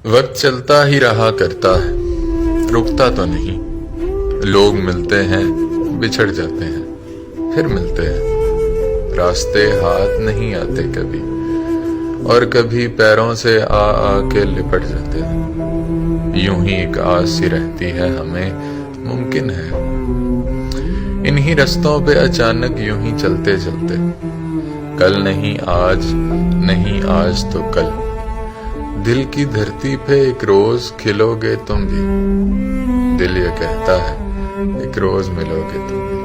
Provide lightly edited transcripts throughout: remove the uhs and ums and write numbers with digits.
वक्त चलता ही रहा करता है, रुकता तो नहीं। लोग मिलते हैं, बिछड़ जाते हैं, फिर मिलते हैं। रास्ते हाथ नहीं आते कभी, और कभी पैरों से आ के लिपट जाते हैं। यूं ही एक आस सी रहती है हमें, मुमकिन है इन्हीं रस्तों पे अचानक यूं ही चलते चलते। कल नहीं आज तो कल, दिल की धरती पे एक रोज खिलोगे तुम भी। दिल ये कहता है एक रोज मिलोगे तुम भी।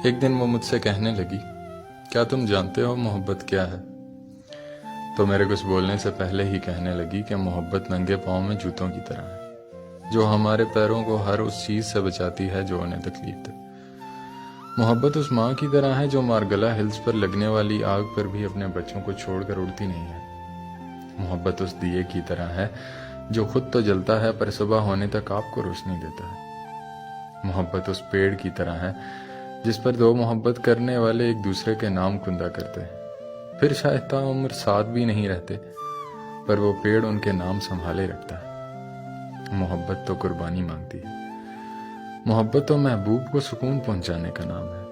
एक दिन वो मुझसे कहने लगी, क्या तुम जानते हो मोहब्बत क्या है? तो मेरे कुछ बोलने से पहले ही कहने लगी कि मोहब्बत नंगे पांव में जूतों की तरह है, जो हमारे पैरों को हर उस चीज से बचाती है जो उन्हें तकलीफ दे। मोहब्बत उस माँ की तरह है जो मारगला हिल्स पर लगने वाली आग पर भी अपने बच्चों को छोड़कर उड़ती नहीं है। मोहब्बत उस दिए की तरह है जो खुद तो जलता है पर सुबह होने तक आपको रोशनी देता है। मोहब्बत उस पेड़ की तरह है जिस पर दो मोहब्बत करने वाले एक दूसरे के नाम कुंदा करते हैं, फिर शायद ताउम्र साथ भी नहीं रहते, पर वो पेड़ उनके नाम संभाले रखता है। मोहब्बत तो कुर्बानी मांगती है। मोहब्बत तो महबूब को सुकून पहुंचाने का नाम है।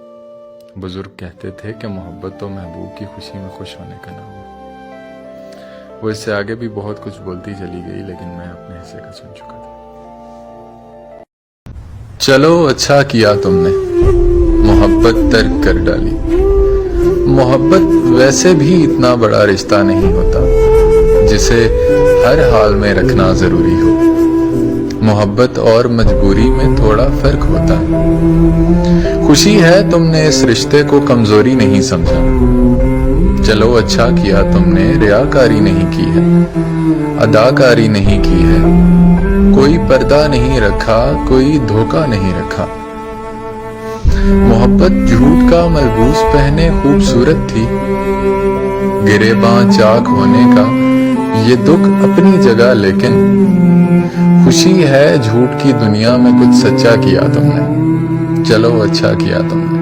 बुजुर्ग कहते थे कि मोहब्बत तो महबूब की खुशी में खुश होने का नाम है। वो इससे आगे भी बहुत कुछ बोलती चली गई, लेकिन मैं अपने हिस्से का सुन चुका था। चलो अच्छा किया तुमने मोहब्बत तर्क कर डाली। मोहब्बत वैसे भी इतना बड़ा रिश्ता नहीं होता जिसे हर हाल में रखना जरूरी हो। मोहब्बत और मजबूरी में थोड़ा फर्क होता है। खुशी है तुमने इस रिश्ते को कमजोरी नहीं समझा। चलो अच्छा किया तुमने रियाकारी नहीं की है, अदाकारी नहीं की है, कोई पर्दा नहीं रखा, कोई धोखा नहीं रखा। मोहब्बत झूठ का मलबूस पहने खूबसूरत थी। गिरेबां चाक होने का ये दुख अपनी जगह, लेकिन खुशी है झूठ की दुनिया में कुछ सच्चा किया तुमने। चलो अच्छा किया तुमने,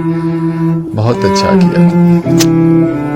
बहुत अच्छा किया तुमने।